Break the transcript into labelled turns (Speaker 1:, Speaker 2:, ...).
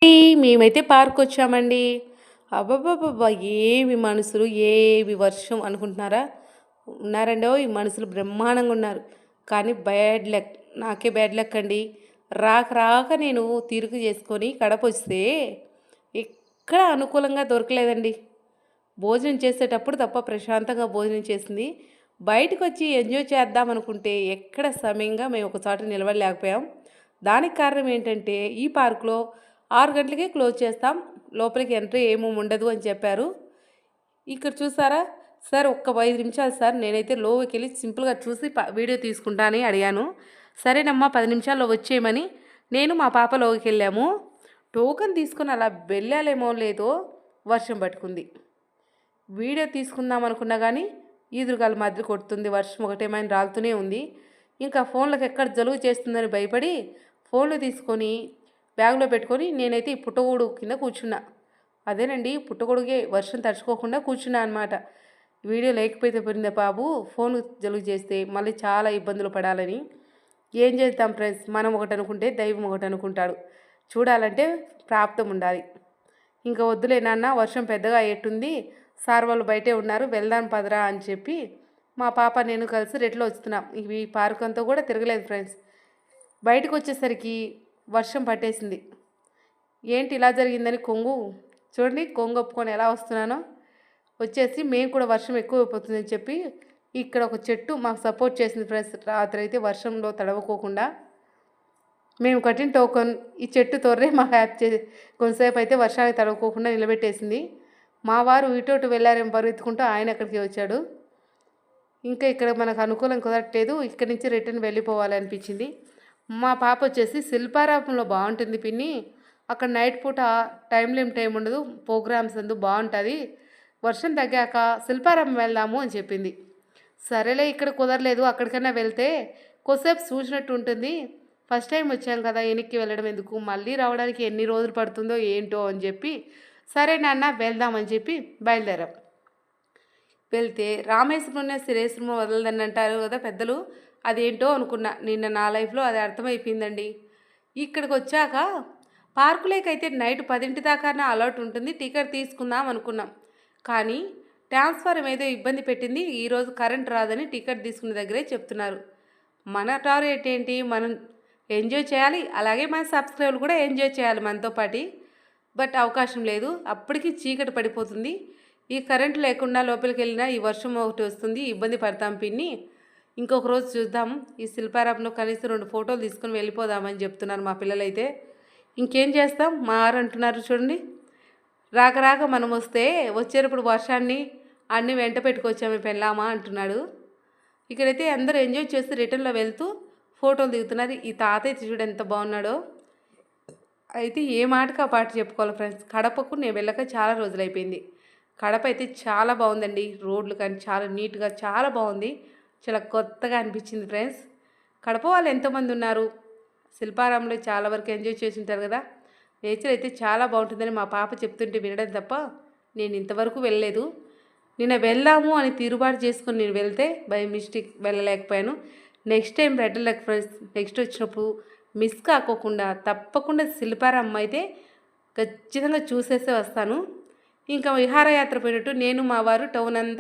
Speaker 1: మేమైతే పార్కొచ్చామండి. అబ్బబ్బబ్బబ్బా! ఏమి మనుషులు, ఏమి వర్షం అనుకుంటున్నారా? ఉన్నారండోయ్! మనుషులు బ్రహ్మాండంగా ఉన్నారు. కానీ బ్యాడ్ లక్. నాకే బ్యాడ్ లక్ అండి. రాక రాక నేను తీరుకు చేసుకొని కడపొస్తే ఎక్కడ అనుకూలంగా దొరకలేదండి. భోజనం చేసేటప్పుడు తప్ప ప్రశాంతంగా భోజనం చేసింది. బయటకొచ్చి ఎంజాయ్ చేద్దాం అనుకుంటే ఎక్కడ సమయంగా మేము ఒక చోట నిలబడలేకపోయాం. దానికి కారణం ఏంటంటే ఈ పార్క్‌లో 6 గంటలకే క్లోజ్ చేస్తాం. లోపలికి ఎంట్రీ ఏమి ఉండదు అని చెప్పారు. ఇక్కడ చూసారా? సార్ ఒక్క 5 నిమిషాలు సార్ నేనైతే లోపలికెళ్ళి సింపుల్‌గా చూసి వీడియో తీసుకుంటా అని అడిగాను. సరేనమ్మా 10 నిమిషాల్లో వచ్చేయమని నేను మా పాప లోపలికెళ్ళాము. టోకెన్ తీసుకొని అలా వెళ్ళాలేమో లేదో వర్షం పట్టుకుంది. వీడియో తీసుకుందాం అనుకున్నా కానీ ఈదురుగాలి మాదిరి కొడుతుంది. వర్షం ఒకటేమైనా రాలుతూనే ఉంది. ఇంకా ఫోన్లకు ఎక్కడ జలుబు చేస్తుందని భయపడి ఫోన్లు తీసుకొని బ్యాగ్లో పెట్టుకొని నేనైతే ఈ పుట్టగొడుగు కింద కూర్చున్నా. అదేనండి పుట్టగొడుగే వర్షం తడుచుకోకుండా కూర్చున్నా అనమాట. వీడియో లేకపోతే పోయిందే బాబు, ఫోన్ జలుబు చేస్తే మళ్ళీ చాలా ఇబ్బందులు పడాలని. ఏం చేద్దాం ఫ్రెండ్స్, మనం ఒకటి అనుకుంటే దైవం ఒకటి అనుకుంటాడు. చూడాలంటే ప్రాప్తం ఉండాలి. ఇంకా వద్దులే నాన్న, వర్షం పెద్దగా అయ్యేట్టుంది, సార్ వాళ్ళు బయటే ఉన్నారు, వెళ్దాం పదరా అని చెప్పి మా పాప నేను కలిసి రెట్లో వస్తున్నాం. ఇవి పార్క్ అంతా కూడా తిరగలేదు ఫ్రెండ్స్. బయటకు వచ్చేసరికి వర్షం పట్టేసింది. ఏంటి ఇలా జరిగిందని చూడండి కొంగు ఒప్పుకొని ఎలా వస్తున్నానో వచ్చేసి మేము కూడా వర్షం ఎక్కువ అయిపోతుందని చెప్పి ఇక్కడ ఒక చెట్టు మాకు సపోర్ట్ చేసింది ఫ్రెండ్స్. రాత్రి అయితే వర్షంలో తడవకోకుండా మేము కట్టిన టోకన్ ఈ చెట్టు తొర్రే మాకు కొంతసేపు అయితే వర్షానికి తడవకోకుండా నిలబెట్టేసింది. మా వారు ఇటు వెళ్ళారేమో పరిగెత్తుకుంటూ ఆయన అక్కడికి వచ్చాడు. ఇంకా ఇక్కడ మనకు అనుకూలం కుదరట్లేదు, ఇక్కడి నుంచి రిటర్న్ వెళ్ళిపోవాలనిపించింది. మా పాప వచ్చేసి శిల్పారామంలో బాగుంటుంది పిన్ని, అక్కడ నైట్ పూట టైం ఉండదు, ప్రోగ్రామ్స్ అందు బాగుంటుంది, వర్షం తగ్గాక శిల్పారామం వెళ్దాము అని చెప్పింది. సరేలే ఇక్కడ కుదరలేదు, అక్కడికైనా వెళ్తే కొద్దిసేపు చూసినట్టు ఉంటుంది, ఫస్ట్ టైం వచ్చాం కదా వెనక్కి వెళ్ళడం ఎందుకు, మళ్ళీ రావడానికి ఎన్ని రోజులు పడుతుందో ఏంటో అని చెప్పి సరే నాన్న వెళ్దామని చెప్పి బయలుదేరాం. వెళ్తే రామేశ్వరంనే శ్రీరేశ్వరం వదలదని అంటారు కదా పెద్దలు, అదేంటో అనుకున్నా. నిన్న నా లైఫ్లో అది అర్థమైపోయిందండి. ఇక్కడికి వచ్చాక పార్కులేకైతే నైట్ 10 దాకానే అలర్ట్ ఉంటుంది, టికెట్ తీసుకుందాం అనుకున్నాం. కానీ ట్రాన్స్ఫారం ఏదో ఇబ్బంది పెట్టింది, ఈరోజు కరెంట్ రాదని టికెట్ తీసుకునే దగ్గరే చెప్తున్నారు. మన టార్గెట్ ఏంటి, మనం ఎంజాయ్ చేయాలి, అలాగే మన సబ్స్క్రైబర్లు కూడా ఎంజాయ్ చేయాలి మనతో పాటు. బట్ అవకాశం లేదు, అప్పటికి చీకటి పడిపోతుంది. ఈ కరెంట్ లేకుండా లోపలికి వెళ్ళినా ఈ వర్షం ఒకటి వస్తుంది, ఇబ్బంది పడతాం పిన్ని, ఇంకొక రోజు చూద్దాం, ఈ శిల్పారామంలో కనీసం 2 ఫోటోలు తీసుకొని వెళ్ళిపోదామని చెప్తున్నారు మా పిల్లలైతే. ఇంకేం చేస్తాం, మా ఆరు అంటున్నారు చూడండి, రాక రాక మనం వస్తే వచ్చేటప్పుడు వర్షాన్ని అన్నీ వెంట పెట్టుకొచ్చామే పెళ్ళామా అంటున్నాడు. ఇక్కడైతే అందరూ ఎంజాయ్ చేస్తూ రిటర్న్లో వెళ్తూ ఫోటోలు దిగుతున్నారు. ఈ తాతయ్య చూడు ఎంత బాగున్నాడో. అయితే ఏ మాటకు ఆ పాట చెప్పుకోవాలి ఫ్రెండ్స్. కడపకు నేను వెళ్ళక చాలా రోజులైపోయింది. కడప అయితే చాలా బాగుందండి, రోడ్లు కానీ చాలా నీట్గా చాలా బాగుంది, చాలా కొత్తగా అనిపించింది ఫ్రెండ్స్. కడప వాళ్ళు ఎంతోమంది ఉన్నారు, శిల్పారామంలో చాలా వరకు ఎంజాయ్ చేసి ఉంటారు కదా. నేచర్ అయితే చాలా బాగుంటుందని మా పాప చెప్తుంటే వినడం తప్ప నేను ఇంతవరకు వెళ్ళలేదు. నిన్న వెళ్దాము అని తీరుబాటు చేసుకుని నేను వెళ్తే బై మిస్టేక్ వెళ్ళలేకపోయాను. Next time better luck friends. Next వచ్చినప్పుడు మిస్ కాకోకుండా తప్పకుండా శిల్పారామం అయితే ఖచ్చితంగా చూసేసే వస్తాను. ఇంకా విహారయాత్ర పోయినట్టు నేను మా వారు టౌన్ అంతా